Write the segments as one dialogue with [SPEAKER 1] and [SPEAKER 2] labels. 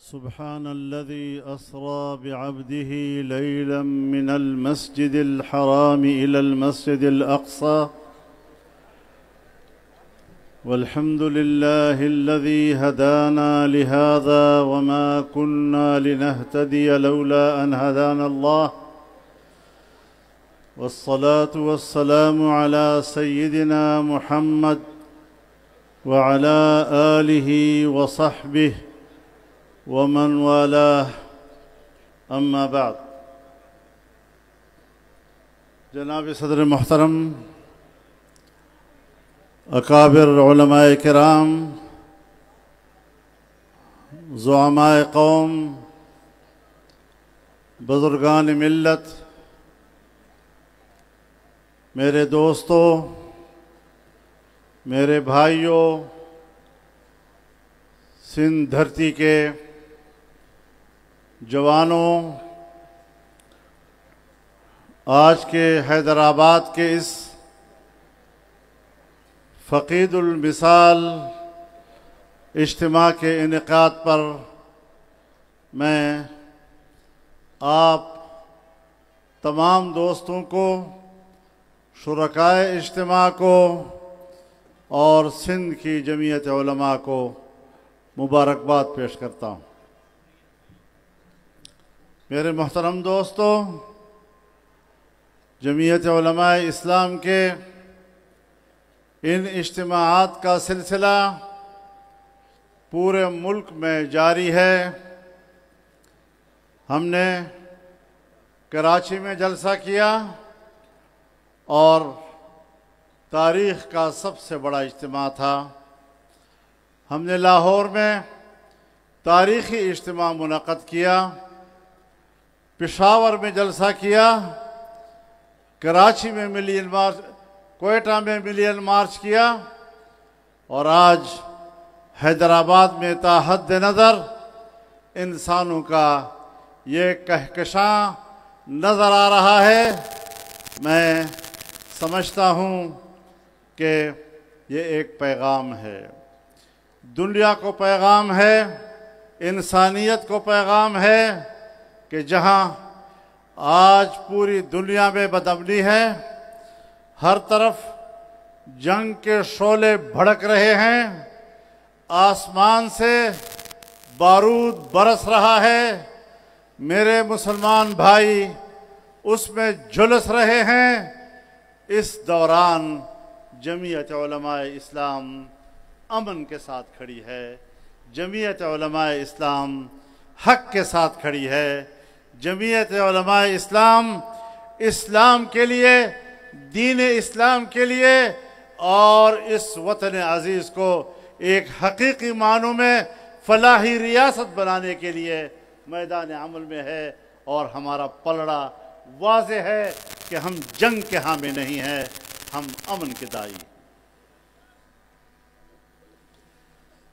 [SPEAKER 1] سبحان الذي أسرى بعبده ليلا من المسجد الحرام إلى المسجد الأقصى والحمد لله الذي هدانا لهذا وما كنا لنهتدي لولا أن هدانا الله والصلاة والسلام على سيدنا محمد وعلى آله وصحبه ومن والاه اما بعد جناب صدر محترم، اکابر علماء کرام، زعماء قوم، بزرگان ملت، میرے دوستو، میرے بھائیوں، سندھ دھرتی کے جوانوں، آج کے حیدرآباد کے اس فقید المثال اجتماع کے انعقاد پر میں آپ تمام دوستوں کو، شرکائے اجتماع کو اور سندھ کی جمعیت علماء کو مبارکباد پیش کرتا ہوں۔ میرے محترم دوستو، جمعیت علماء اسلام کے ان اجتماعات کا سلسلہ پورے ملک میں جاری ہے۔ ہم نے کراچی میں جلسہ کیا اور تاریخ کا سب سے بڑا اجتماع تھا۔ ہم نے لاہور میں تاریخی اجتماع منعقد کیا، پشاور میں جلسہ کیا، کراچی میں ملین مارچ، کوئٹہ میں ملین مارچ کیا، اور آج حیدرآباد میں تا حد نظر انسانوں کا یہ کہکشاں نظر آ رہا ہے۔ میں سمجھتا ہوں کہ یہ ایک پیغام ہے، دنیا کو پیغام ہے، انسانیت کو پیغام ہے کہ جہاں آج پوری دنیا میں بدامنی ہے، ہر طرف جنگ کے شعلے بھڑک رہے ہیں، آسمان سے بارود برس رہا ہے، میرے مسلمان بھائی اس میں جھلس رہے ہیں۔ اس دوران جمعیت علماء اسلام امن کے ساتھ کھڑی ہے، جمعیت علماء اسلام حق کے ساتھ کھڑی ہے، جمعیت علماء اسلام اسلام کے لیے، دین اسلام کے لیے اور اس وطن عزیز کو ایک حقیقی معنوں میں فلاحی ریاست بنانے کے لیے میدان عمل میں ہے، اور ہمارا پلڑا واضح ہے کہ ہم جنگ کے حامی نہیں ہیں، ہم امن کے داعی۔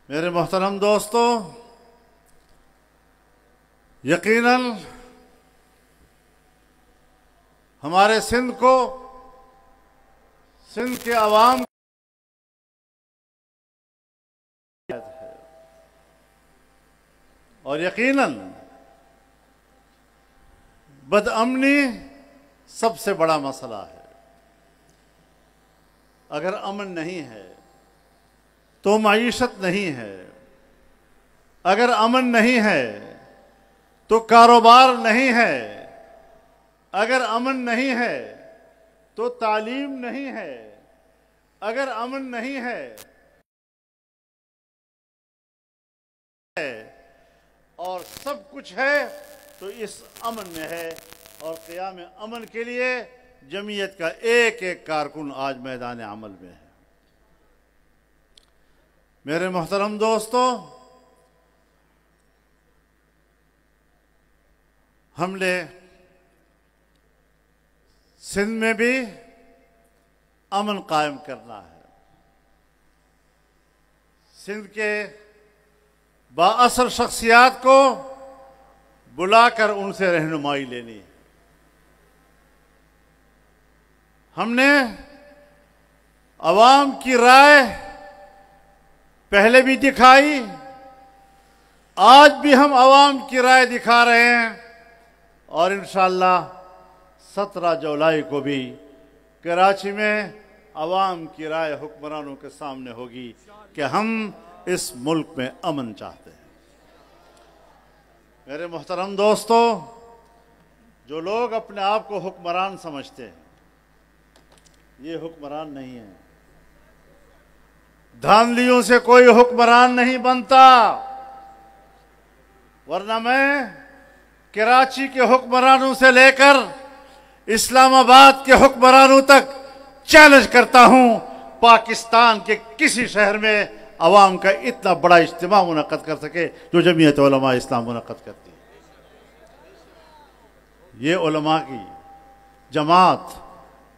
[SPEAKER 1] میرے محترم دوستو، یقیناً ہمارے سندھ کو، سندھ کے عوام اور یقیناً بدامنی سب سے بڑا مسئلہ ہے۔ اگر امن نہیں ہے تو معیشت نہیں ہے، اگر امن نہیں ہے تو کاروبار نہیں ہے، اگر امن نہیں ہے تو تعلیم نہیں ہے، اگر امن نہیں ہے اور سب کچھ ہے تو اس امن میں ہے، اور قیام امن کے لیے جمعیت کا ایک ایک کارکن آج میدان عمل میں ہے۔ میرے محترم دوستو، ہم نے سندھ میں بھی امن قائم کرنا ہے، سندھ کے بااثر شخصیات کو بلا کر ان سے رہنمائی لینی ہے۔ ہم نے عوام کی رائے پہلے بھی دکھائی، آج بھی ہم عوام کی رائے دکھا رہے ہیں اور انشاءاللہ 17 جولائی کو بھی کراچی میں عوام کی رائے حکمرانوں کے سامنے ہوگی کہ ہم اس ملک میں امن چاہتے ہیں۔ میرے محترم دوستو، جو لوگ اپنے آپ کو حکمران سمجھتے ہیں، یہ حکمران نہیں ہیں۔ دھاندلیوں سے کوئی حکمران نہیں بنتا، ورنہ میں کراچی کے حکمرانوں سے لے کر اسلام آباد کے حکمرانوں تک چیلنج کرتا ہوں، پاکستان کے کسی شہر میں عوام کا اتنا بڑا اجتماع منعقد کر سکے جو جمعیت علماء اسلام منعقد کرتی ہے۔ یہ علماء کی جماعت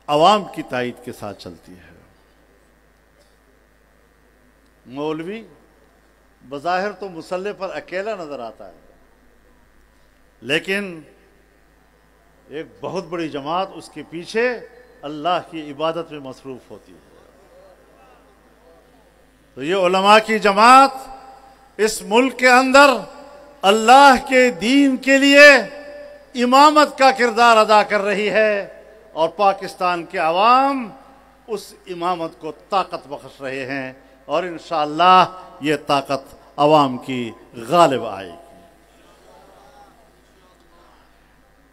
[SPEAKER 1] عوام کی تائید کے ساتھ چلتی ہے۔ مولوی بظاہر تو مصلی پر اکیلا نظر آتا ہے، لیکن ایک بہت بڑی جماعت اس کے پیچھے اللہ کی عبادت میں مصروف ہوتی ہے۔ تو یہ علماء کی جماعت اس ملک کے اندر اللہ کے دین کے لیے امامت کا کردار ادا کر رہی ہے، اور پاکستان کے عوام اس امامت کو طاقت بخش رہے ہیں، اور انشاءاللہ یہ طاقت عوام کی غالب آئے گی۔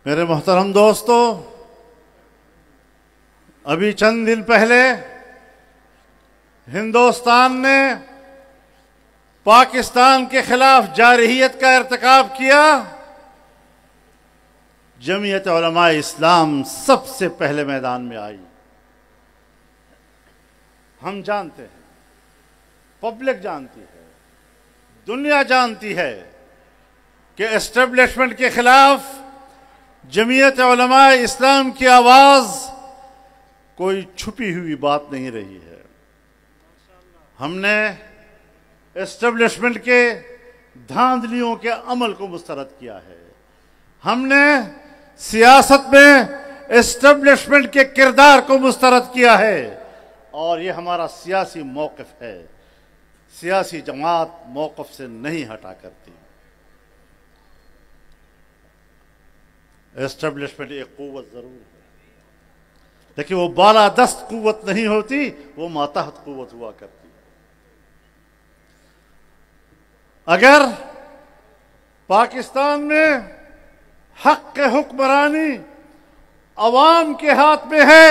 [SPEAKER 1] میرے محترم دوستو، ابھی چند دن پہلے ہندوستان نے پاکستان کے خلاف جارحیت کا ارتکاب کیا۔ جمعیت علماء اسلام سب سے پہلے میدان میں آئی۔ ہم جانتے ہیں، پبلک جانتی ہے، دنیا جانتی ہے کہ اسٹیبلشمنٹ کے خلاف جمعیت علماء اسلام کی آواز کوئی چھپی ہوئی بات نہیں رہی ہے۔ ہم نے اسٹیبلشمنٹ کے دھاندلیوں کے عمل کو مسترد کیا ہے۔ ہم نے سیاست میں اسٹیبلشمنٹ کے کردار کو مسترد کیا ہے، اور یہ ہمارا سیاسی موقف ہے۔ سیاسی جماعت موقف سے نہیں ہٹا کرتی۔ اسٹیبلشمنٹ ایک قوت ضرور ہے، لیکن وہ بالادست قوت نہیں ہوتی، وہ ماتحت قوت ہوا کرتی ہے۔ اگر پاکستان میں حق حکمرانی عوام کے ہاتھ میں ہے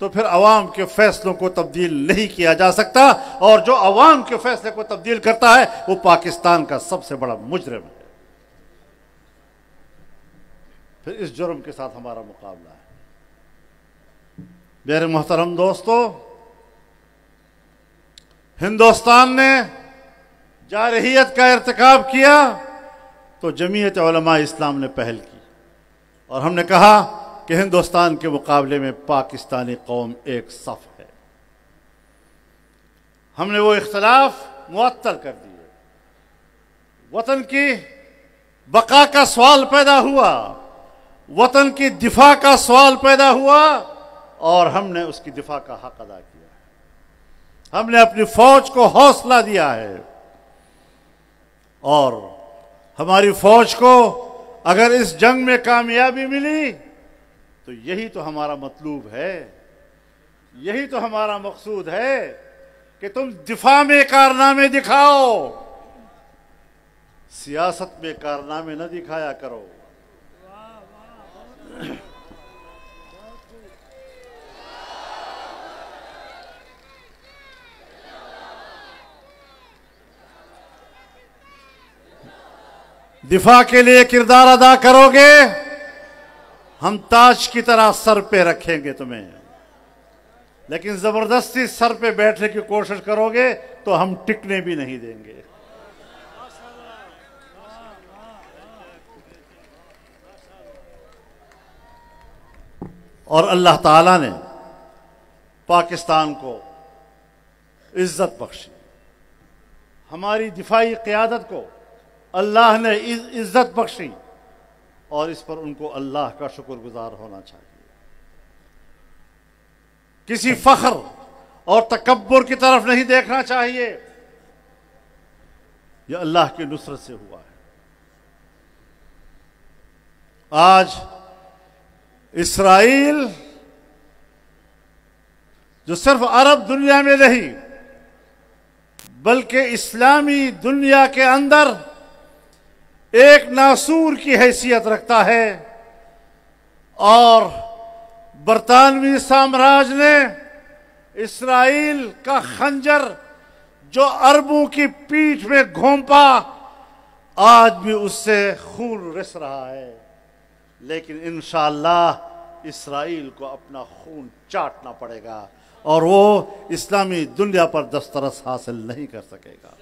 [SPEAKER 1] تو پھر عوام کے فیصلوں کو تبدیل نہیں کیا جا سکتا، اور جو عوام کے فیصلے کو تبدیل کرتا ہے وہ پاکستان کا سب سے بڑا مجرم ہے۔ پھر اس جرم کے ساتھ ہمارا مقابلہ ہے۔ میرے محترم دوستو، ہندوستان نے جارحیت کا ارتکاب کیا تو جمعیت علماء اسلام نے پہل کی، اور ہم نے کہا کہ ہندوستان کے مقابلے میں پاکستانی قوم ایک صف ہے۔ ہم نے وہ اختلاف معطل کر دیے۔ وطن کی بقا کا سوال پیدا ہوا، وطن کی دفاع کا سوال پیدا ہوا، اور ہم نے اس کی دفاع کا حق ادا کیا۔ ہم نے اپنی فوج کو حوصلہ دیا ہے، اور ہماری فوج کو اگر اس جنگ میں کامیابی ملی تو یہی تو ہمارا مطلوب ہے، یہی تو ہمارا مقصود ہے کہ تم دفاع میں کارنامے دکھاؤ، سیاست میں کارنامے نہ دکھایا کرو۔ دفاع کے لیے کردار ادا کرو گے، ہم تاج کی طرح سر پہ رکھیں گے تمہیں، لیکن زبردستی سر پہ بیٹھنے کی کوشش کرو گے تو ہم ٹکنے بھی نہیں دیں گے۔ اور اللہ تعالیٰ نے پاکستان کو عزت بخشی، ہماری دفاعی قیادت کو اللہ نے عزت بخشی، اور اس پر ان کو اللہ کا شکر گزار ہونا چاہیے۔ کسی فخر اور تکبر کی طرف نہیں دیکھنا چاہیے۔ یہ اللہ کی نصرت سے ہوا ہے۔ آج اسرائیل جو صرف عرب دنیا میں نہیں بلکہ اسلامی دنیا کے اندر ایک ناسور کی حیثیت رکھتا ہے، اور برطانوی سامراج نے اسرائیل کا خنجر جو عربوں کی پیٹھ میں گھونپا، آج بھی اس سے خون رس رہا ہے، لیکن انشاءاللہ اسرائیل کو اپنا خون چاٹنا پڑے گا اور وہ اسلامی دنیا پر دسترس حاصل نہیں کر سکے گا۔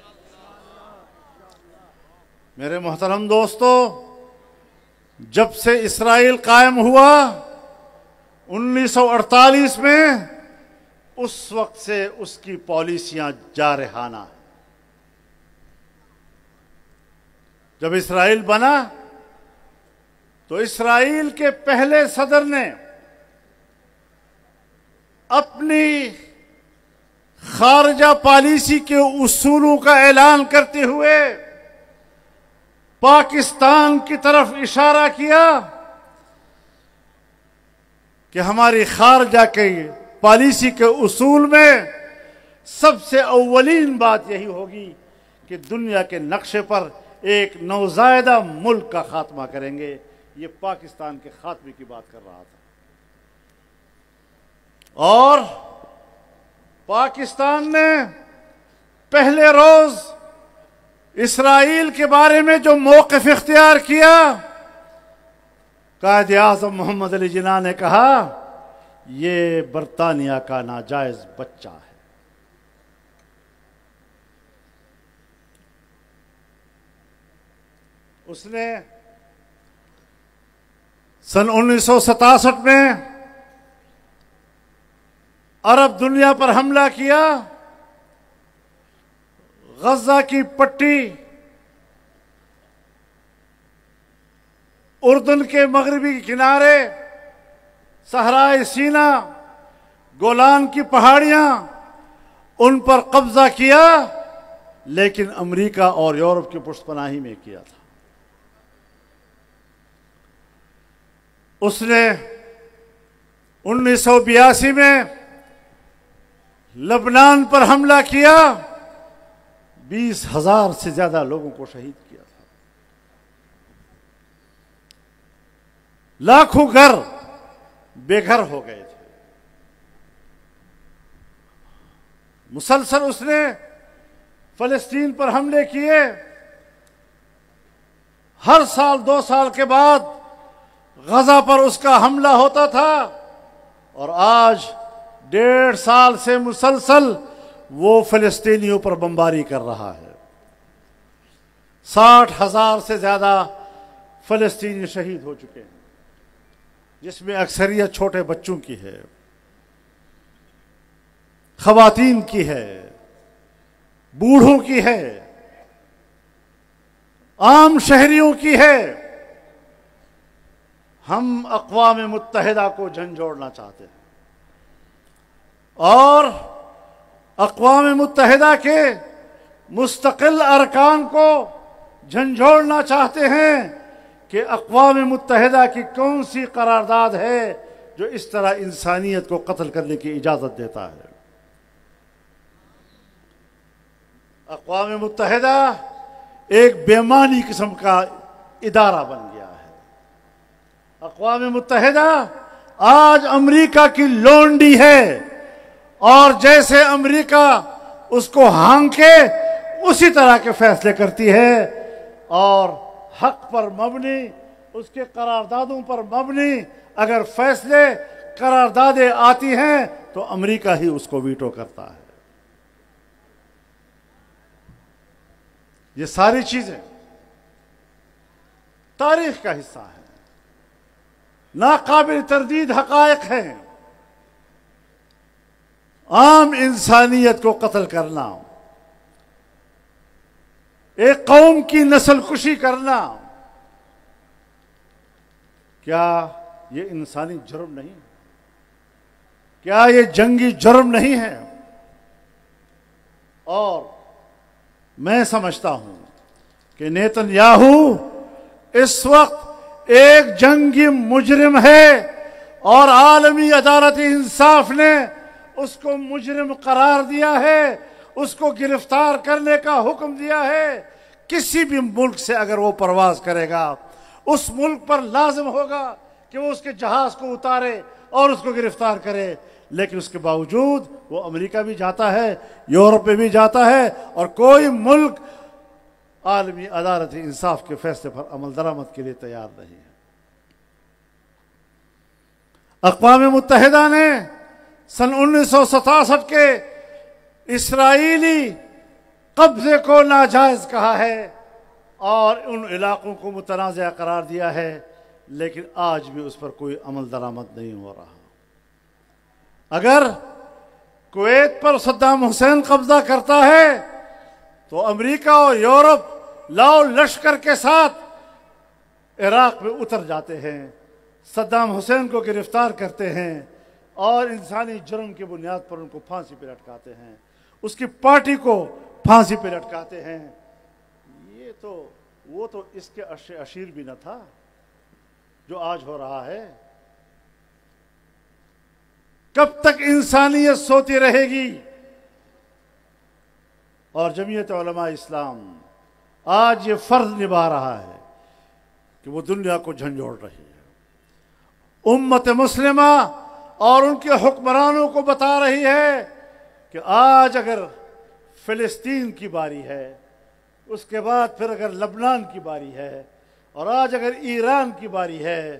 [SPEAKER 1] میرے محترم دوستو، جب سے اسرائیل قائم ہوا 1948 میں، اس وقت سے اس کی پالیسیاں جارحانہ ہیں۔ جب اسرائیل بنا تو اسرائیل کے پہلے صدر نے اپنی خارجہ پالیسی کے اصولوں کا اعلان کرتے ہوئے پاکستان کی طرف اشارہ کیا کہ ہماری خارجہ کی پالیسی کے اصول میں سب سے اولین بات یہی ہوگی کہ دنیا کے نقشے پر ایک نوزائیدہ ملک کا خاتمہ کریں گے۔ یہ پاکستان کے خاتمے کی بات کر رہا تھا، اور پاکستان نے پہلے روز اسرائیل کے بارے میں جو موقف اختیار کیا، قائد اعظم محمد علی جناح نے کہا یہ برطانیہ کا ناجائز بچہ ہے۔ اس نے سن 1967 میں عرب دنیا پر حملہ کیا، غزہ کی پٹی، اردن کے مغربی کنارے، صحرائے سینا، گولان کی پہاڑیاں، ان پر قبضہ کیا، لیکن امریکہ اور یورپ کی پشت پناہی میں کیا تھا۔ اس نے 1982 میں لبنان پر حملہ کیا، 20,000 سے زیادہ لوگوں کو شہید کیا تھا، لاکھوں گھر بے گھر ہو گئے تھے۔ مسلسل اس نے فلسطین پر حملے کیے، ہر سال 2 سال کے بعد غزہ پر اس کا حملہ ہوتا تھا، اور آج 1.5 سال سے مسلسل وہ فلسطینیوں پر بمباری کر رہا ہے۔ 60,000 سے زیادہ فلسطینی شہید ہو چکے ہیں، جس میں اکثریت چھوٹے بچوں کی ہے، خواتین کی ہے، بوڑھوں کی ہے، عام شہریوں کی ہے۔ ہم اقوام متحدہ کو جھنجھوڑنا چاہتے ہیں، اور اقوام متحدہ کے مستقل ارکان کو جھنجھوڑنا چاہتے ہیں کہ اقوام متحدہ کی کون سی قرارداد ہے جو اس طرح انسانیت کو قتل کرنے کی اجازت دیتا ہے۔ اقوام متحدہ ایک بےمانی قسم کا ادارہ بن گیا ہے۔ اقوام متحدہ آج امریکہ کی لونڈی ہے، اور جیسے امریکہ اس کو ہانکے اسی طرح کے فیصلے کرتی ہے، اور حق پر مبنی، اس کے قراردادوں پر مبنی اگر فیصلے قراردادیں آتی ہیں تو امریکہ ہی اس کو ویٹو کرتا ہے۔ یہ ساری چیزیں تاریخ کا حصہ ہیں، ناقابل تردید حقائق ہیں۔ عام انسانیت کو قتل کرنا، ایک قوم کی نسل کشی کرنا، کیا یہ انسانی جرم نہیں؟ کیا یہ جنگی جرم نہیں ہے؟ اور میں سمجھتا ہوں کہ نیتنیاہو اس وقت ایک جنگی مجرم ہے اور عالمی عدالت انصاف نے اس کو مجرم قرار دیا ہے، اس کو گرفتار کرنے کا حکم دیا ہے۔ کسی بھی ملک سے اگر وہ پرواز کرے گا، اس ملک پر لازم ہوگا کہ وہ اس کے جہاز کو اتارے اور اس کو گرفتار کرے، لیکن اس کے باوجود وہ امریکہ بھی جاتا ہے، یورپ میں بھی جاتا ہے، اور کوئی ملک عالمی عدالت انصاف کے فیصلے پر عمل درآمد کے لیے تیار نہیں ہے۔ اقوام متحدہ نے سن 1967 کے اسرائیلی قبضے کو ناجائز کہا ہے اور ان علاقوں کو متنازع قرار دیا ہے، لیکن آج بھی اس پر کوئی عمل درآمد نہیں ہو رہا۔ اگر کویت پر صدام حسین قبضہ کرتا ہے تو امریکہ اور یورپ لاؤ لشکر کے ساتھ عراق میں اتر جاتے ہیں، صدام حسین کو گرفتار کرتے ہیں اور انسانی جرم کی بنیاد پر ان کو پھانسی پہ لٹکاتے ہیں، اس کی پارٹی کو پھانسی پہ لٹکاتے ہیں۔ وہ تو اس کے اشیر بھی نہ تھا جو آج ہو رہا ہے۔ کب تک انسانیت سوتی رہے گی؟ اور جمعیت علماء اسلام آج یہ فرض نبھا رہا ہے کہ وہ دنیا کو جھنجھوڑ رہی ہے، امت مسلمہ اور ان کے حکمرانوں کو بتا رہی ہے کہ آج اگر فلسطین کی باری ہے، اس کے بعد پھر اگر لبنان کی باری ہے، اور آج اگر ایران کی باری ہے،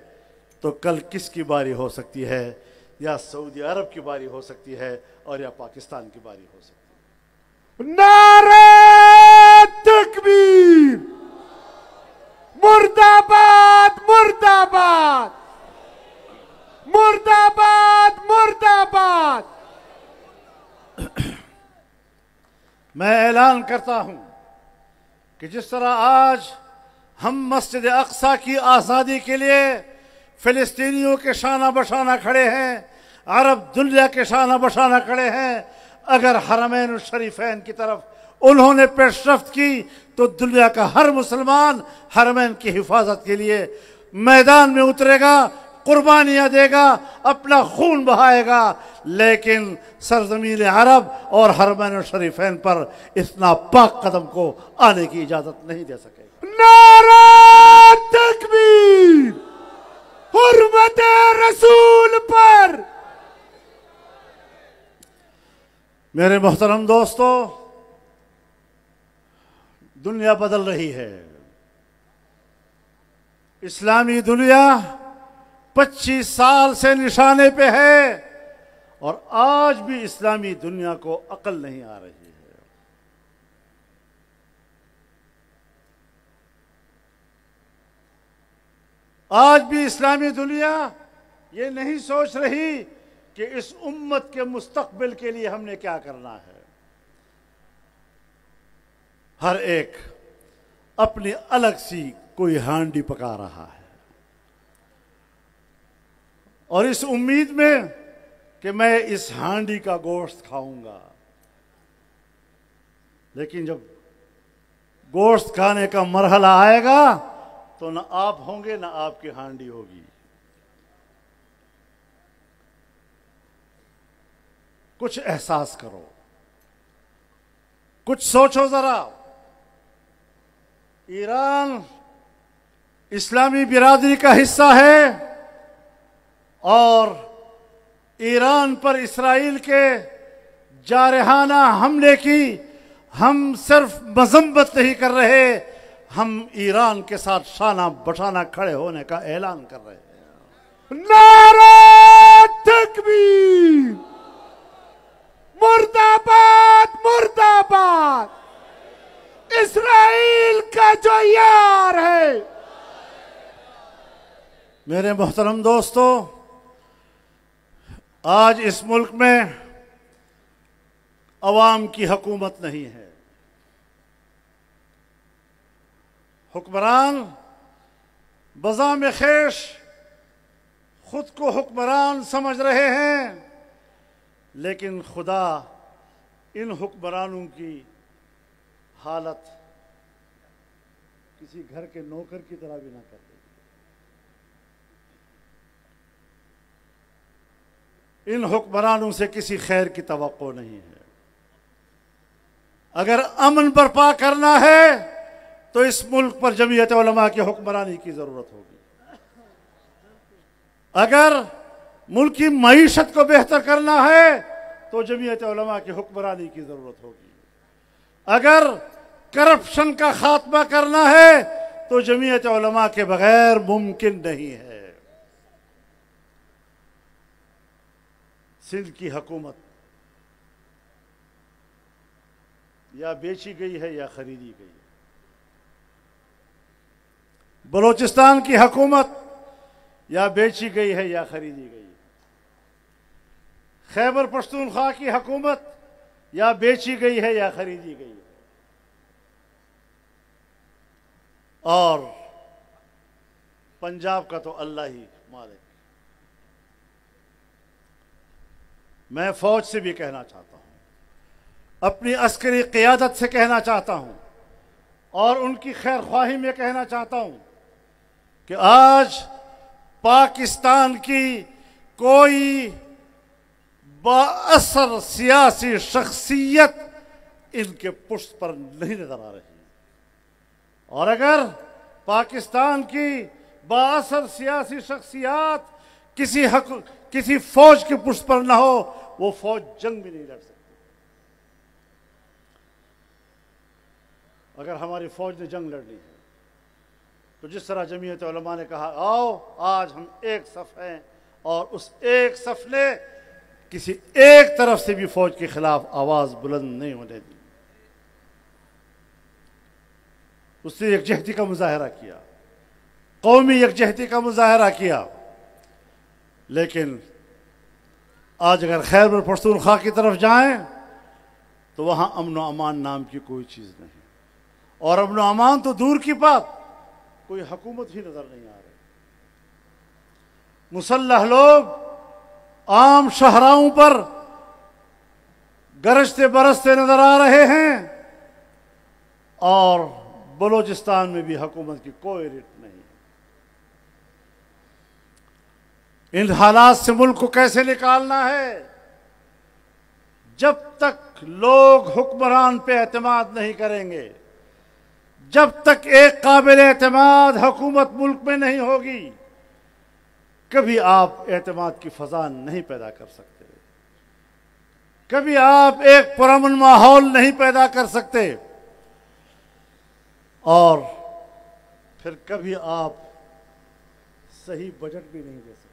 [SPEAKER 1] تو کل کس کی باری ہو سکتی ہے؟ یا سعودی عرب کی باری ہو سکتی ہے، اور یا پاکستان کی باری ہو سکتی ہے۔
[SPEAKER 2] نعرہ تکبیر! مرد آباد مرد آباد! مرد آباد مرد آباد!
[SPEAKER 1] میں اعلان کرتا ہوں کہ جس طرح آج ہم مسجد اقصی کی آزادی کے لیے فلسطینیوں کے شانہ بشانہ کھڑے ہیں، عرب دنیا کے شانہ بشانہ کھڑے ہیں، اگر حرمین الشریفین کی طرف انہوں نے پیش رفت کی تو دنیا کا ہر مسلمان حرمین کی حفاظت کے لیے میدان میں اترے گا، قربانیاں دے گا، اپنا خون بہائے گا، لیکن سرزمین عرب اور حرمین الشریفین پر اس ناپاک قدم کو آنے کی اجازت نہیں دے سکے گا۔
[SPEAKER 2] نعرہ تکبیر! حرمت رسول پر!
[SPEAKER 1] میرے محترم دوستو، دنیا بدل رہی ہے۔ اسلامی دنیا 25 سال سے نشانے پہ ہے، اور آج بھی اسلامی دنیا کو عقل نہیں آ رہی ہے۔ آج بھی اسلامی دنیا یہ نہیں سوچ رہی کہ اس امت کے مستقبل کے لیے ہم نے کیا کرنا ہے۔ ہر ایک اپنی الگ سی کوئی ہانڈی پکا رہا ہے، اور اس امید میں کہ میں اس ہانڈی کا گوشت کھاؤں گا، لیکن جب گوشت کھانے کا مرحلہ آئے گا تو نہ آپ ہوں گے نہ آپ کی ہانڈی ہوگی۔ کچھ احساس کرو، کچھ سوچو ذرا۔ ایران اسلامی برادری کا حصہ ہے، اور ایران پر اسرائیل کے جارحانہ حملے کی ہم صرف مذمت نہیں کر رہے، ہم ایران کے ساتھ شانہ بشانہ کھڑے ہونے کا اعلان کر رہے ہیں۔
[SPEAKER 2] نعرہ تکبیر! مرد آباد مرد آباد! اسرائیل کا جو یار ہے۔
[SPEAKER 1] میرے محترم دوستو، آج اس ملک میں عوام کی حکومت نہیں ہے۔ حکمران بزام خیش خود کو حکمران سمجھ رہے ہیں، لیکن خدا ان حکمرانوں کی حالت کسی گھر کے نوکر کی طرح بھی نہ کر دے. ان حکمرانوں سے کسی خیر کی توقع نہیں ہے. اگر امن برپا کرنا ہے تو اس ملک پر جمعیت علماء کی حکمرانی کی ضرورت ہوگی. اگر ملک کی معیشت کو بہتر کرنا ہے تو جمعیت علماء کی حکمرانی کی ضرورت ہوگی. اگر کرپشن کا خاتمہ کرنا ہے تو جمعیت علماء کے بغیر ممکن نہیں ہے. سندھ کی حکومت یا بیچی گئی ہے یا خریدی گئی ہے. بلوچستان کی حکومت یا بیچی گئی ہے یا خریدی گئی ہے. خیبر پختونخوا کی حکومت یا بیچی گئی ہے یا خریدی گئی ہے. اور پنجاب کا تو اللہ ہی مالک. میں فوج سے بھی کہنا چاہتا ہوں, اپنی عسکری قیادت سے کہنا چاہتا ہوں, اور ان کی خیر خواہی میں کہنا چاہتا ہوں کہ آج پاکستان کی کوئی بااثر سیاسی شخصیت ان کے پشت پر نہیں نظر آ رہی. اور اگر پاکستان کی بااثر سیاسی شخصیات کسی فوج کے پشت پر نہ ہو, وہ فوج جنگ بھی نہیں لڑ سکتی. اگر ہماری فوج نے جنگ لڑنی ہے تو جس طرح جمعیت علماء نے کہا آؤ آج ہم ایک صف ہیں, اور اس ایک صف نے کسی ایک طرف سے بھی فوج کے خلاف آواز بلند نہیں ہونے دی. اس نے یکجہتی کا مظاہرہ کیا, قومی یکجہتی کا مظاہرہ کیا. لیکن آج اگر خیبر پختونخوا کی طرف جائیں تو وہاں امن و امان نام کی کوئی چیز نہیں, اور امن و امان تو دور کی بات, کوئی حکومت ہی نظر نہیں آ رہی. مسلح لوگ عام شہراؤں پر گرجتے برستے نظر آ رہے ہیں, اور بلوچستان میں بھی حکومت کی کوئی ریٹ نہیں. ان حالات سے ملک کو کیسے نکالنا ہے؟ جب تک لوگ حکمران پہ اعتماد نہیں کریں گے, جب تک ایک قابل اعتماد حکومت ملک میں نہیں ہوگی, کبھی آپ اعتماد کی فضا نہیں پیدا کر سکتے, کبھی آپ ایک پرامن ماحول نہیں پیدا کر سکتے, اور پھر کبھی آپ صحیح بجٹ بھی نہیں دے سکتے.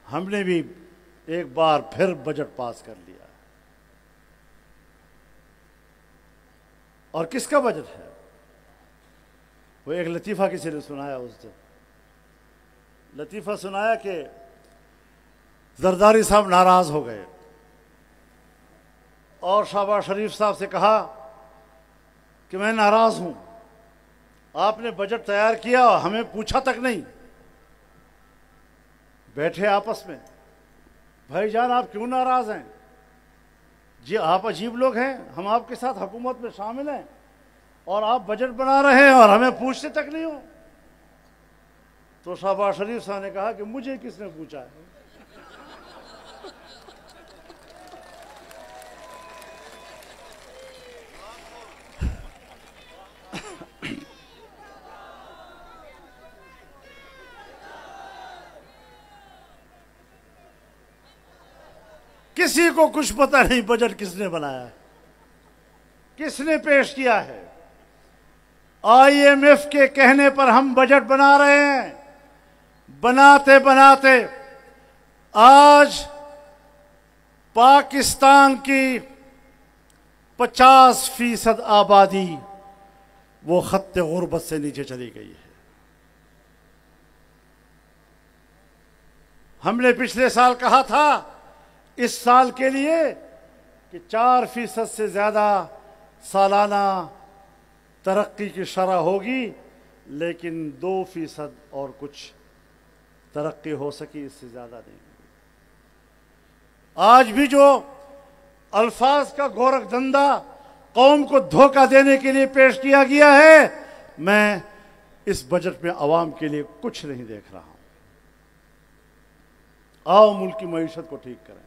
[SPEAKER 1] ہم نے بھی ایک بار پھر بجٹ پاس کر لیا, اور کس کا بجٹ ہے؟ وہ ایک لطیفہ کسی نے سنایا, اس دن لطیفہ سنایا کہ زرداری صاحب ناراض ہو گئے اور شہباز شریف صاحب سے کہا کہ میں ناراض ہوں, آپ نے بجٹ تیار کیا اور ہمیں پوچھا تک نہیں. بیٹھے آپس میں, بھائی جان آپ کیوں ناراض ہیں؟ جی آپ عجیب لوگ ہیں, ہم آپ کے ساتھ حکومت میں شامل ہیں اور آپ بجٹ بنا رہے ہیں اور ہمیں پوچھتے تک نہیں ہو. تو شہباز شریف صاحب نے کہا کہ مجھے کس نے پوچھا ہے؟ کسی کو کچھ پتہ نہیں بجٹ کس نے بنایا ہے, کس نے پیش کیا ہے. IMF کے کہنے پر ہم بجٹ بنا رہے ہیں. بناتے بناتے آج پاکستان کی 50% آبادی وہ خط غربت سے نیچے چلی گئی ہے. ہم نے پچھلے سال کہا تھا اس سال کے لیے کہ 4% سے زیادہ سالانہ ترقی کی شرح ہوگی, لیکن 2% اور کچھ ترقی ہو سکی, اس سے زیادہ نہیں. آج بھی جو الفاظ کا گورکھ دھندا قوم کو دھوکہ دینے کے لیے پیش کیا گیا ہے، میں اس بجٹ میں عوام کے لیے کچھ نہیں دیکھ رہا ہوں۔ آؤ ملک کی معیشت کو ٹھیک کریں،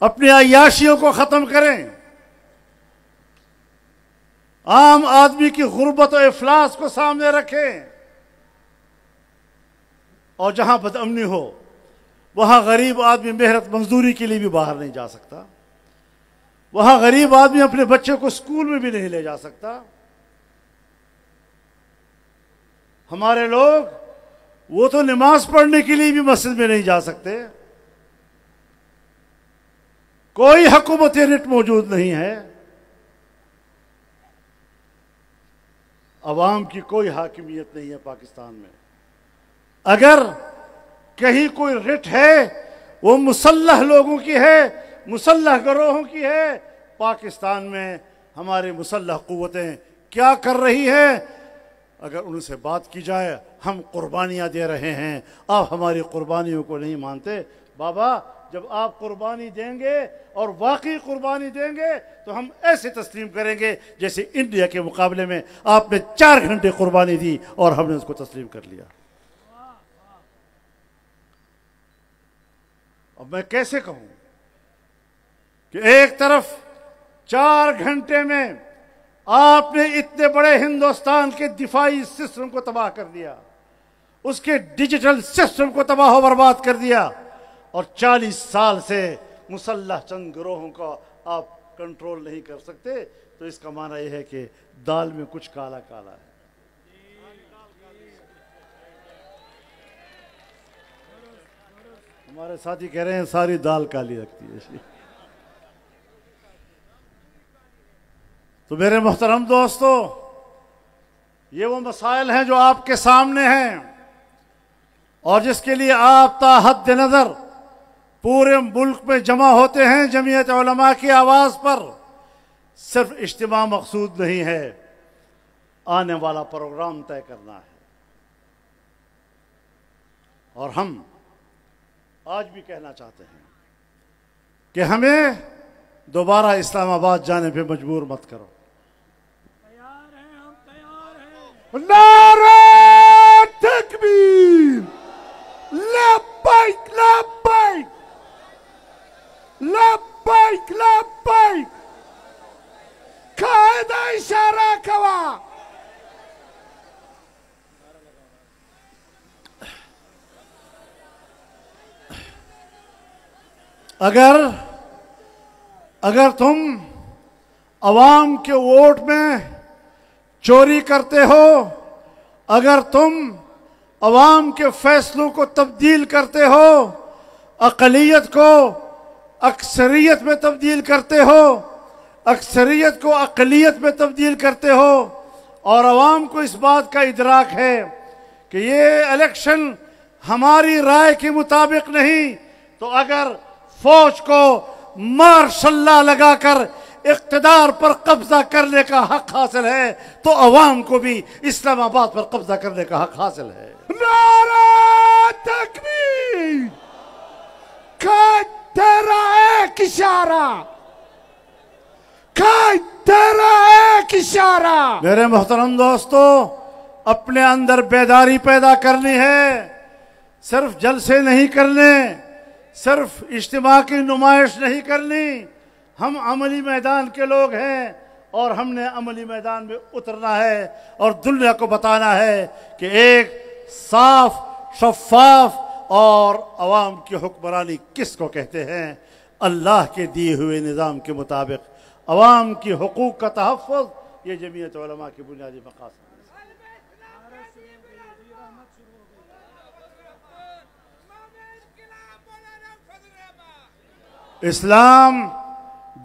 [SPEAKER 1] اپنی عیاشیوں کو ختم کریں، عام آدمی کی غربت و افلاس کو سامنے رکھیں، اور جہاں بدامنی ہو وہاں غریب آدمی محنت مزدوری کے لیے بھی باہر نہیں جا سکتا، وہاں غریب آدمی اپنے بچے کو اسکول میں بھی نہیں لے جا سکتا۔ ہمارے لوگ وہ تو نماز پڑھنے کے لیے بھی مسجد میں نہیں جا سکتے، کوئی حکومتی رٹ موجود نہیں ہے، عوام کی کوئی حاکمیت نہیں ہے پاکستان میں۔ اگر کہیں کوئی رٹ ہے وہ مسلح لوگوں کی ہے، مسلح گروہوں کی ہے۔ پاکستان میں ہماری مسلح قوتیں کیا کر رہی ہیں؟ اگر ان سے بات کی جائے، ہم قربانیاں دے رہے ہیں، آپ ہماری قربانیوں کو نہیں مانتے۔ بابا، جب آپ قربانی دیں گے اور واقعی قربانی دیں گے تو ہم ایسے تسلیم کریں گے جیسے انڈیا کے مقابلے میں آپ نے 4 گھنٹے قربانی دی اور ہم نے اس کو تسلیم کر لیا۔ اب میں کیسے کہوں کہ ایک طرف 4 گھنٹے میں آپ نے اتنے بڑے ہندوستان کے دفاعی سسٹم کو تباہ کر دیا، اس کے ڈیجیٹل سسٹم کو تباہ و برباد کر دیا، اور 40 سال سے مسلح چند گروہوں کا آپ کنٹرول نہیں کر سکتے، تو اس کا معنی یہ ہے کہ دال میں کچھ کالا کالا ہے۔ ہمارے ساتھی کہہ رہے ہیں ساری دال کالی لگتی ہے۔ تو میرے محترم دوستو، یہ وہ مسائل ہیں جو آپ کے سامنے ہیں، اور جس کے لیے آپ تا حد نظر پورے ملک میں جمع ہوتے ہیں جمعیت علماء کی آواز پر۔ صرف اجتماع مقصود نہیں ہے، آنے والا پروگرام طے کرنا ہے۔ اور ہم آج بھی کہنا چاہتے ہیں کہ ہمیں دوبارہ اسلام آباد جانے پہ مجبور مت کرو۔
[SPEAKER 2] نعرہ تکبیر، لبیک لبیک لبیک لبیک، قاعدہ اشارہ کوا۔
[SPEAKER 1] اگر تم عوام کے ووٹ میں چوری کرتے ہو، اگر تم عوام کے فیصلوں کو تبدیل کرتے ہو، اقلیت کو اکثریت میں تبدیل کرتے ہو، اکثریت کو اقلیت میں تبدیل کرتے ہو، اور عوام کو اس بات کا ادراک ہے کہ یہ الیکشن ہماری رائے کے مطابق نہیں، تو اگر فوج کو مارشل لا لگا کر اقتدار پر قبضہ کرنے کا حق حاصل ہے، تو عوام کو بھی اسلام آباد پر قبضہ کرنے کا حق حاصل ہے۔
[SPEAKER 2] نعرہ تکبیر، تیرا ایک اشارہ، تیرا ایک اشارہ۔
[SPEAKER 1] میرے محترم دوستو، اپنے اندر بیداری پیدا کرنی ہے، صرف جلسے نہیں کرنے، صرف اجتماع کی نمائش نہیں کرنی۔ ہم عملی میدان کے لوگ ہیں، اور ہم نے عملی میدان میں اترنا ہے اور دنیا کو بتانا ہے کہ ایک صاف، شفاف اور عوام کی حکمرانی کس کو کہتے ہیں۔ اللہ کے دیے ہوئے نظام کے مطابق عوام کی حقوق کا تحفظ، یہ جمعیت علماء کی بنیادی مقاصد ہے۔ اسلام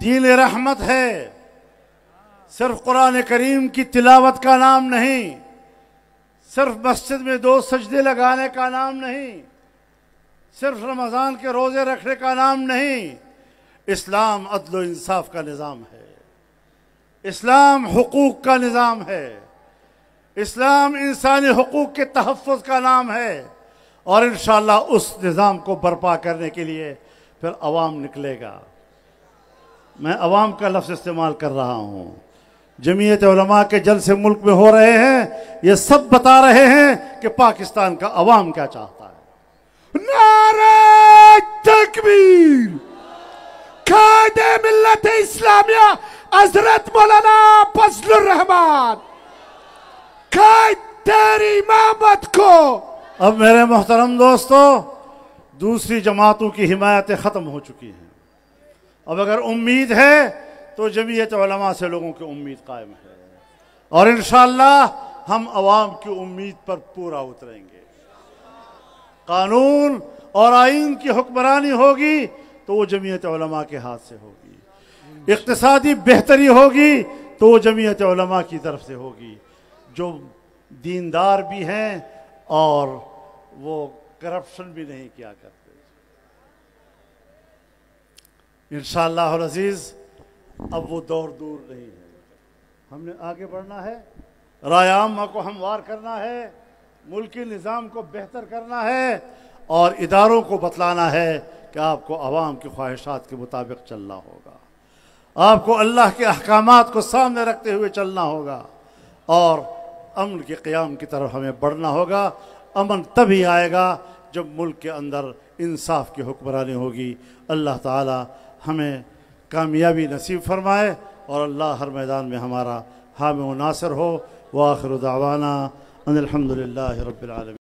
[SPEAKER 1] دین رحمت ہے، صرف قرآن کریم کی تلاوت کا نام نہیں، صرف مسجد میں 2 سجدے لگانے کا نام نہیں، صرف رمضان کے روزے رکھنے کا نام نہیں۔ اسلام عدل و انصاف کا نظام ہے، اسلام حقوق کا نظام ہے، اسلام انسانی حقوق کے تحفظ کا نام ہے، اور انشاءاللہ اس نظام کو برپا کرنے کے لیے پھر عوام نکلے گا۔ میں عوام کا لفظ استعمال کر رہا ہوں. جمعیت علماء کے جلسے ملک میں ہو رہے ہیں، یہ سب بتا رہے ہیں کہ پاکستان کا عوام کیا چاہتا ہے.
[SPEAKER 2] نعرہ تکبیر. قائد ملت اسلامیہ حضرت مولانا فضل الرحمان، قائد تیری امامت کو.
[SPEAKER 1] اب میرے محترم دوستو، دوسری جماعتوں کی حمایتیں ختم ہو چکی ہیں. اب اگر امید ہے تو جمعیت علماء سے لوگوں کی امید قائم ہے، اور انشاءاللہ ہم عوام کی امید پر پورا اتریں گے. قانون اور آئین کی حکمرانی ہوگی تو وہ جمعیت علماء کے ہاتھ سے ہوگی. اقتصادی بہتری ہوگی تو وہ جمعیت علماء کی طرف سے ہوگی، جو دیندار بھی ہیں اور وہ کرپشن بھی نہیں کیا کرتے. انشاءاللہ العزیز اب وہ دور دور نہیں ہے. ہم نے آگے بڑھنا ہے، رائے عامہ کو ہموار کرنا ہے، ملکی نظام کو بہتر کرنا ہے، اور اداروں کو بتلانا ہے کہ آپ کو عوام کی خواہشات کے مطابق چلنا ہوگا. آپ کو اللہ کے احکامات کو سامنے رکھتے ہوئے چلنا ہوگا، اور امن کے قیام کی طرف ہمیں بڑھنا ہوگا. امن تبھی آئے گا جب ملک کے اندر انصاف کی حکمرانی ہوگی. اللہ تعالی ہمیں کامیابی نصیب فرمائے، اور اللہ ہر میدان میں ہمارا حامی و ناصر ہو. وآخر دعوانا ان الحمد للہ رب العالمین.